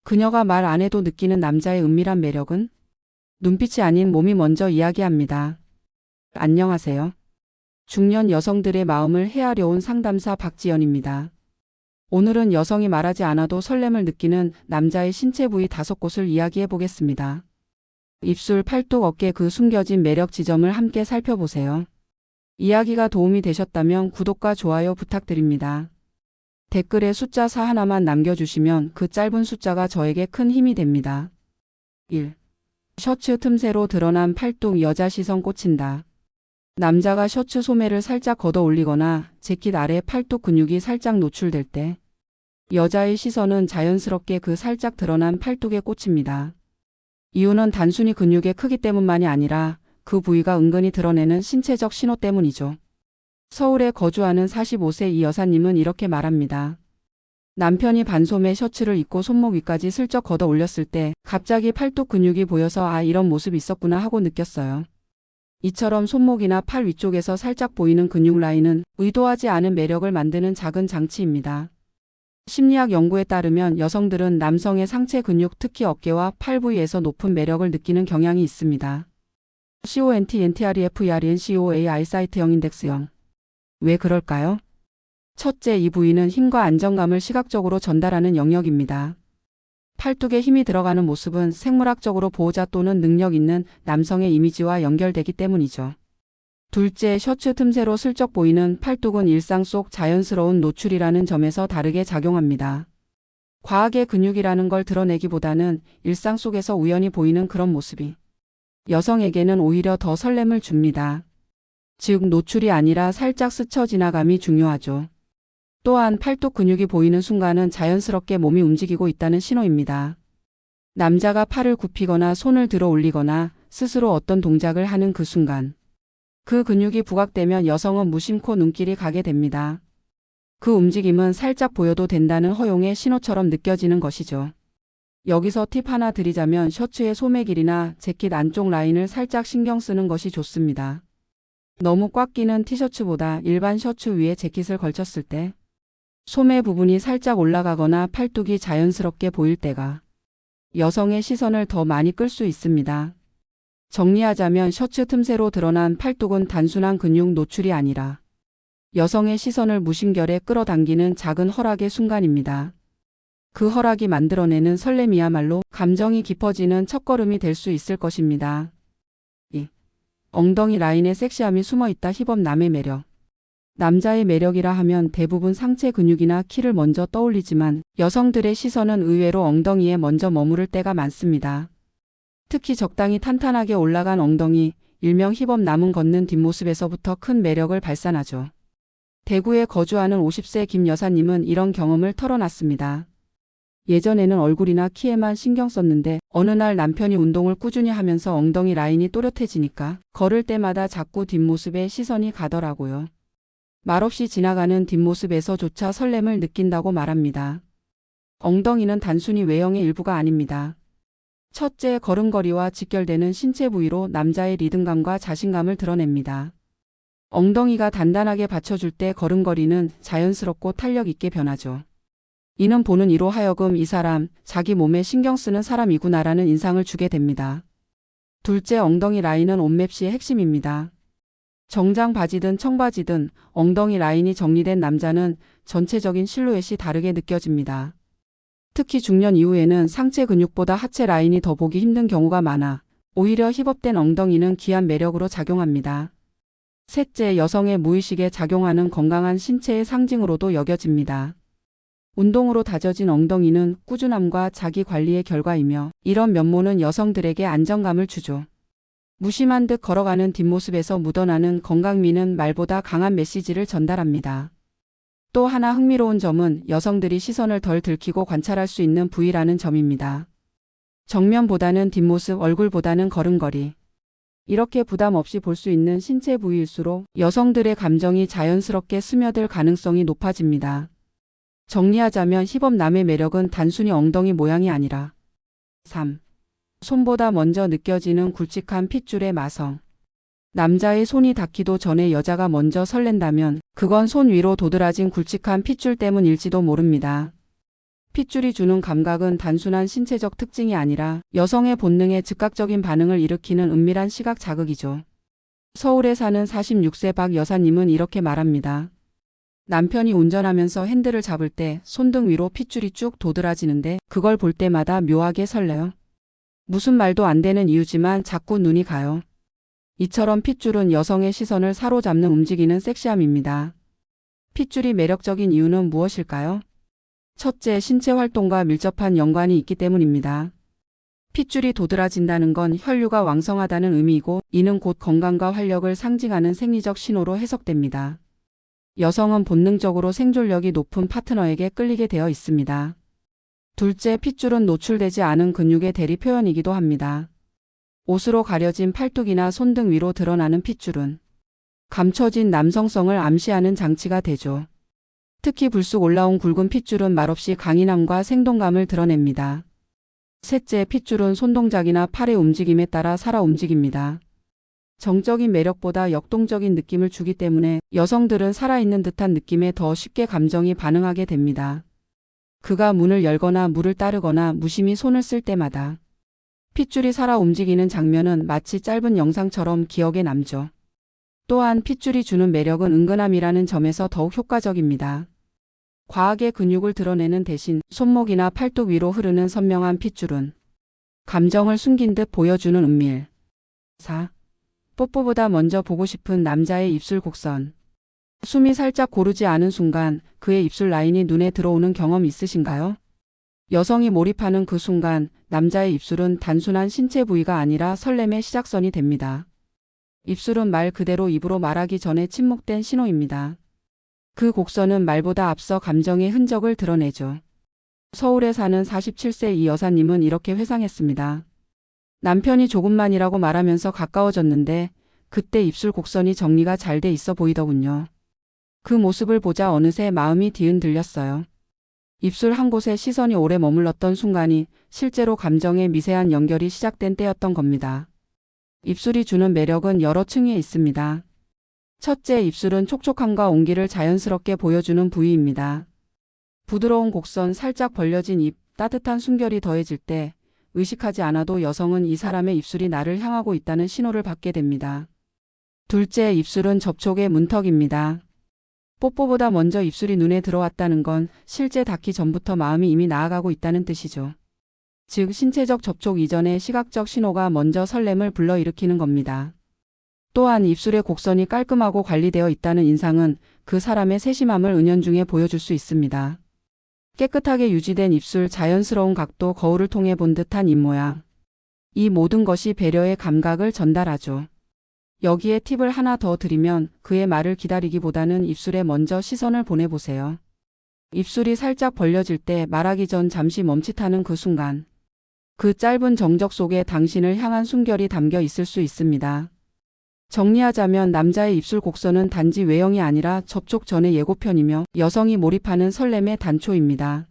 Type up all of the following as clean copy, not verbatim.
그녀가 말 안 해도 느끼는 남자의 은밀한 매력은? 눈빛이 아닌 몸이 먼저 이야기합니다. 안녕하세요. 중년 여성들의 마음을 헤아려온 상담사 박지연입니다. 오늘은 여성이 말하지 않아도 설렘을 느끼는 남자의 신체 부위 5곳을 이야기해 보겠습니다. 입술, 팔뚝, 어깨 그 숨겨진 매력 지점을 함께 살펴보세요. 이야기가 도움이 되셨다면 구독과 좋아요 부탁드립니다. 댓글에 숫자 4 하나만 남겨주시면 그 짧은 숫자가 저에게 큰 힘이 됩니다. 1. 셔츠 틈새로 드러난 팔뚝 여자 시선 꽂힌다. 남자가 셔츠 소매를 살짝 걷어 올리거나 재킷 아래 팔뚝 근육이 살짝 노출될 때 여자의 시선은 자연스럽게 그 살짝 드러난 팔뚝에 꽂힙니다. 이유는 단순히 근육의 크기 때문만이 아니라 그 부위가 은근히 드러내는 신체적 신호 때문이죠. 서울에 거주하는 45세 이 여사님은 이렇게 말합니다. 남편이 반소매 셔츠를 입고 손목 위까지 슬쩍 걷어 올렸을 때 갑자기 팔뚝 근육이 보여서 아, 이런 모습이 있었구나 하고 느꼈어요. 이처럼 손목이나 팔 위쪽에서 살짝 보이는 근육 라인은 의도하지 않은 매력을 만드는 작은 장치입니다. 심리학 연구에 따르면 여성들은 남성의 상체 근육, 특히 어깨와 팔 부위에서 높은 매력을 느끼는 경향이 있습니다. CONTENTREFERENCOAI 사이트형 인덱스형. 왜 그럴까요? 첫째, 이 부위는 힘과 안정감을 시각적으로 전달하는 영역입니다. 팔뚝에 힘이 들어가는 모습은 생물학적으로 보호자 또는 능력 있는 남성의 이미지와 연결되기 때문이죠. 둘째, 셔츠 틈새로 슬쩍 보이는 팔뚝은 일상 속 자연스러운 노출이라는 점에서 다르게 작용합니다. 과학의 근육이라는 걸 드러내기보다는 일상 속에서 우연히 보이는 그런 모습이 여성에게는 오히려 더 설렘을 줍니다. 즉, 노출이 아니라 살짝 스쳐 지나감이 중요하죠. 또한 팔뚝 근육이 보이는 순간은 자연스럽게 몸이 움직이고 있다는 신호입니다. 남자가 팔을 굽히거나 손을 들어 올리거나 스스로 어떤 동작을 하는 그 순간 그 근육이 부각되면 여성은 무심코 눈길이 가게 됩니다. 그 움직임은 살짝 보여도 된다는 허용의 신호처럼 느껴지는 것이죠. 여기서 팁 하나 드리자면 셔츠의 소매 길이나 재킷 안쪽 라인을 살짝 신경 쓰는 것이 좋습니다. 너무 꽉 끼는 티셔츠보다 일반 셔츠 위에 재킷을 걸쳤을 때 소매 부분이 살짝 올라가거나 팔뚝이 자연스럽게 보일 때가 여성의 시선을 더 많이 끌 수 있습니다. 정리하자면 셔츠 틈새로 드러난 팔뚝은 단순한 근육 노출이 아니라 여성의 시선을 무심결에 끌어당기는 작은 허락의 순간입니다. 그 허락이 만들어내는 설렘이야말로 감정이 깊어지는 첫걸음이 될 수 있을 것입니다. 2. 엉덩이 라인에 섹시함이 숨어있다. 힙업 남의 매력. 남자의 매력이라 하면 대부분 상체 근육이나 키를 먼저 떠올리지만 여성들의 시선은 의외로 엉덩이에 먼저 머무를 때가 많습니다. 특히 적당히 탄탄하게 올라간 엉덩이, 일명 힙업 남은 걷는 뒷모습에서부터 큰 매력을 발산하죠. 대구에 거주하는 50세 김 여사님은 이런 경험을 털어놨습니다. 예전에는 얼굴이나 키에만 신경 썼는데 어느 날 남편이 운동을 꾸준히 하면서 엉덩이 라인이 또렷해지니까 걸을 때마다 자꾸 뒷모습에 시선이 가더라고요. 말없이 지나가는 뒷모습에서조차 설렘을 느낀다고 말합니다. 엉덩이는 단순히 외형의 일부가 아닙니다. 첫째, 걸음걸이와 직결되는 신체 부위로 남자의 리듬감과 자신감을 드러냅니다. 엉덩이가 단단하게 받쳐줄 때 걸음걸이는 자연스럽고 탄력 있게 변하죠. 이는 보는 이로 하여금 이 사람, 자기 몸에 신경 쓰는 사람이구나라는 인상을 주게 됩니다. 둘째, 엉덩이 라인은 옷맵시의 핵심입니다. 정장 바지든 청바지든 엉덩이 라인이 정리된 남자는 전체적인 실루엣이 다르게 느껴집니다. 특히 중년 이후에는 상체 근육보다 하체 라인이 더 보기 힘든 경우가 많아 오히려 힙업된 엉덩이는 귀한 매력으로 작용합니다. 셋째, 여성의 무의식에 작용하는 건강한 신체의 상징으로도 여겨집니다. 운동으로 다져진 엉덩이는 꾸준함과 자기 관리의 결과이며 이런 면모는 여성들에게 안정감을 주죠. 무심한 듯 걸어가는 뒷모습에서 묻어나는 건강미는 말보다 강한 메시지를 전달합니다. 또 하나 흥미로운 점은 여성들이 시선을 덜 들키고 관찰할 수 있는 부위라는 점입니다. 정면보다는 뒷모습, 얼굴보다는 걸음걸이. 이렇게 부담 없이 볼 수 있는 신체 부위일수록 여성들의 감정이 자연스럽게 스며들 가능성이 높아집니다. 정리하자면 힙업 남의 매력은 단순히 엉덩이 모양이 아니라 3. 손보다 먼저 느껴지는 굵직한 핏줄의 마성. 남자의 손이 닿기도 전에 여자가 먼저 설렌다면 그건 손 위로 도드라진 굵직한 핏줄 때문일지도 모릅니다. 핏줄이 주는 감각은 단순한 신체적 특징이 아니라 여성의 본능에 즉각적인 반응을 일으키는 은밀한 시각 자극이죠. 서울에 사는 46세 박 여사님은 이렇게 말합니다. 남편이 운전하면서 핸들을 잡을 때 손등 위로 핏줄이 쭉 도드라지는데 그걸 볼 때마다 묘하게 설레요. 무슨 말도 안 되는 이유지만 자꾸 눈이 가요. 이처럼 핏줄은 여성의 시선을 사로잡는 움직이는 섹시함입니다. 핏줄이 매력적인 이유는 무엇일까요? 첫째, 신체 활동과 밀접한 연관이 있기 때문입니다. 핏줄이 도드라진다는 건 혈류가 왕성하다는 의미이고 이는 곧 건강과 활력을 상징하는 생리적 신호로 해석됩니다. 여성은 본능적으로 생존력이 높은 파트너에게 끌리게 되어 있습니다. 둘째, 핏줄은 노출되지 않은 근육의 대리 표현이기도 합니다. 옷으로 가려진 팔뚝이나 손등 위로 드러나는 핏줄은 감춰진 남성성을 암시하는 장치가 되죠. 특히 불쑥 올라온 굵은 핏줄은 말없이 강인함과 생동감을 드러냅니다. 셋째, 핏줄은 손동작이나 팔의 움직임에 따라 살아 움직입니다. 정적인 매력보다 역동적인 느낌을 주기 때문에 여성들은 살아있는 듯한 느낌에 더 쉽게 감정이 반응하게 됩니다. 그가 문을 열거나 물을 따르거나 무심히 손을 쓸 때마다 핏줄이 살아 움직이는 장면은 마치 짧은 영상처럼 기억에 남죠. 또한 핏줄이 주는 매력은 은근함이라는 점에서 더욱 효과적입니다. 과하게 근육을 드러내는 대신 손목이나 팔뚝 위로 흐르는 선명한 핏줄은 감정을 숨긴 듯 보여주는 은밀. 4. 뽀뽀보다 먼저 보고 싶은 남자의 입술 곡선. 숨이 살짝 고르지 않은 순간 그의 입술 라인이 눈에 들어오는 경험 있으신가요? 여성이 몰입하는 그 순간 남자의 입술은 단순한 신체 부위가 아니라 설렘의 시작선이 됩니다. 입술은 말 그대로 입으로 말하기 전에 침묵된 신호입니다. 그 곡선은 말보다 앞서 감정의 흔적을 드러내죠. 서울에 사는 47세 이 여사님은 이렇게 회상했습니다. 남편이 조금만이라고 말하면서 가까워졌는데 그때 입술 곡선이 정리가 잘 돼 있어 보이더군요. 그 모습을 보자 어느새 마음이 뒤흔들렸어요. 입술 한 곳에 시선이 오래 머물렀던 순간이 실제로 감정의 미세한 연결이 시작된 때였던 겁니다. 입술이 주는 매력은 여러 층위에 있습니다. 첫째, 입술은 촉촉함과 온기를 자연스럽게 보여주는 부위입니다. 부드러운 곡선, 살짝 벌려진 입, 따뜻한 숨결이 더해질 때 의식하지 않아도 여성은 이 사람의 입술이 나를 향하고 있다는 신호를 받게 됩니다. 둘째, 입술은 접촉의 문턱입니다. 뽀뽀보다 먼저 입술이 눈에 들어왔다는 건 실제 닿기 전부터 마음이 이미 나아가고 있다는 뜻이죠. 즉, 신체적 접촉 이전에 시각적 신호가 먼저 설렘을 불러일으키는 겁니다. 또한 입술의 곡선이 깔끔하고 관리되어 있다는 인상은 그 사람의 세심함을 은연중에 보여줄 수 있습니다. 깨끗하게 유지된 입술, 자연스러운 각도, 거울을 통해 본 듯한 입모양. 이 모든 것이 배려의 감각을 전달하죠. 여기에 팁을 하나 더 드리면 그의 말을 기다리기보다는 입술에 먼저 시선을 보내보세요. 입술이 살짝 벌려질 때 말하기 전 잠시 멈칫하는 그 순간. 그 짧은 정적 속에 당신을 향한 숨결이 담겨 있을 수 있습니다. 정리하자면 남자의 입술 곡선은 단지 외형이 아니라 접촉 전의 예고편이며 여성이 몰입하는 설렘의 단초입니다.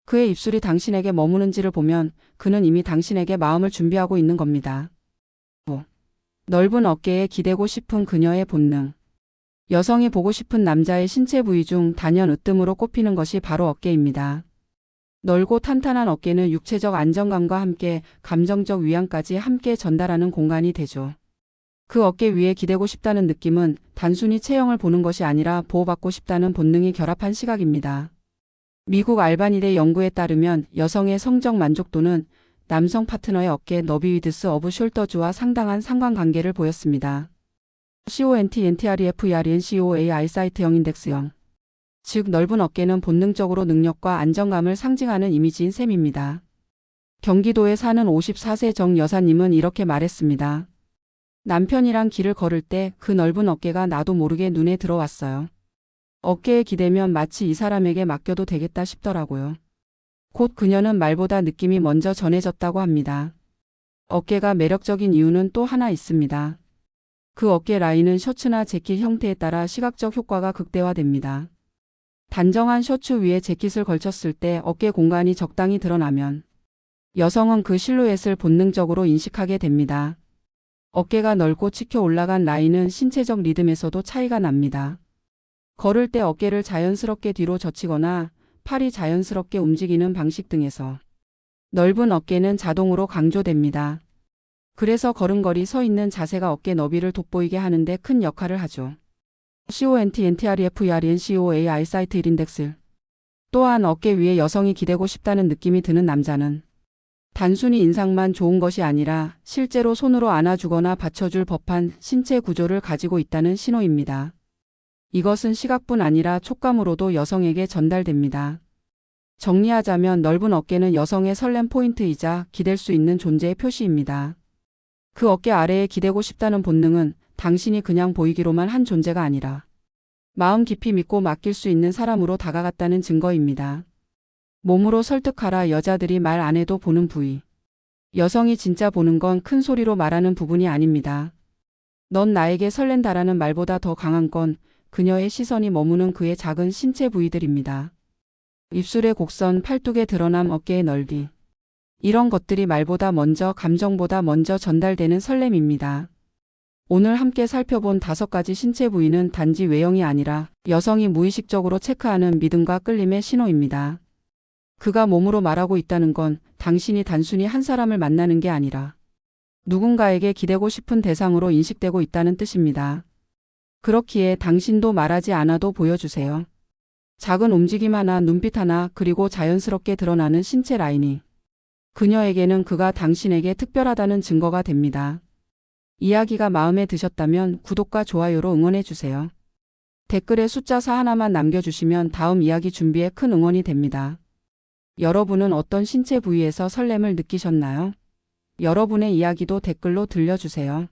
그의 입술이 당신에게 머무는지를 보면 그는 이미 당신에게 마음을 준비하고 있는 겁니다. 5. 넓은 어깨에 기대고 싶은 그녀의 본능. 여성이 보고 싶은 남자의 신체 부위 중 단연 으뜸으로 꼽히는 것이 바로 어깨입니다. 넓고 탄탄한 어깨는 육체적 안정감과 함께 감정적 위안까지 함께 전달하는 공간이 되죠. 그 어깨 위에 기대고 싶다는 느낌은 단순히 체형을 보는 것이 아니라 보호받고 싶다는 본능이 결합한 시각입니다. 미국 알바니대 연구에 따르면 여성의 성적 만족도는 남성 파트너의 어깨 너비 위드스 오브 숄더즈와 상당한 상관관계를 보였습니다. CONTNTREFERNCOAI 사이트형 인덱스형. 즉 넓은 어깨는 본능적으로 능력과 안정감을 상징하는 이미지인 셈입니다. 경기도에 사는 54세 정 여사님은 이렇게 말했습니다. 남편이랑 길을 걸을 때 그 넓은 어깨가 나도 모르게 눈에 들어왔어요. 어깨에 기대면 마치 이 사람에게 맡겨도 되겠다 싶더라고요. 곧 그녀는 말보다 느낌이 먼저 전해졌다고 합니다. 어깨가 매력적인 이유는 또 하나 있습니다. 그 어깨 라인은 셔츠나 재킷 형태에 따라 시각적 효과가 극대화됩니다. 단정한 셔츠 위에 재킷을 걸쳤을 때 어깨 공간이 적당히 드러나면 여성은 그 실루엣을 본능적으로 인식하게 됩니다. 어깨가 넓고 치켜 올라간 라인은 신체적 리듬에서도 차이가 납니다. 걸을 때 어깨를 자연스럽게 뒤로 젖히거나 팔이 자연스럽게 움직이는 방식 등에서 넓은 어깨는 자동으로 강조됩니다. 그래서 걸음걸이 서 있는 자세가 어깨 너비를 돋보이게 하는데 큰 역할을 하죠. CONTENTREFERENCOAI 사이트 1인덱스. 또한 어깨 위에 여성이 기대고 싶다는 느낌이 드는 남자는 단순히 인상만 좋은 것이 아니라 실제로 손으로 안아주거나 받쳐줄 법한 신체 구조를 가지고 있다는 신호입니다. 이것은 시각뿐 아니라 촉감으로도 여성에게 전달됩니다. 정리하자면 넓은 어깨는 여성의 설렘 포인트이자 기댈 수 있는 존재의 표시입니다. 그 어깨 아래에 기대고 싶다는 본능은 당신이 그냥 보이기로만 한 존재가 아니라 마음 깊이 믿고 맡길 수 있는 사람으로 다가갔다는 증거입니다. 몸으로 설득하라. 여자들이 말 안 해도 보는 부위. 여성이 진짜 보는 건 큰 소리로 말하는 부분이 아닙니다. 넌 나에게 설렌다라는 말보다 더 강한 건 그녀의 시선이 머무는 그의 작은 신체 부위들입니다. 입술의 곡선, 팔뚝의 드러남, 어깨의 넓이. 이런 것들이 말보다 먼저, 감정보다 먼저 전달되는 설렘입니다. 오늘 함께 살펴본 5가지 신체 부위는 단지 외형이 아니라 여성이 무의식적으로 체크하는 믿음과 끌림의 신호입니다. 그가 몸으로 말하고 있다는 건 당신이 단순히 한 사람을 만나는 게 아니라 누군가에게 기대고 싶은 대상으로 인식되고 있다는 뜻입니다. 그렇기에 당신도 말하지 않아도 보여주세요. 작은 움직임 하나, 눈빛 하나, 그리고 자연스럽게 드러나는 신체 라인이 그녀에게는 그가 당신에게 특별하다는 증거가 됩니다. 이야기가 마음에 드셨다면 구독과 좋아요로 응원해주세요. 댓글에 숫자 4 하나만 남겨주시면 다음 이야기 준비에 큰 응원이 됩니다. 여러분은 어떤 신체 부위에서 설렘을 느끼셨나요? 여러분의 이야기도 댓글로 들려주세요.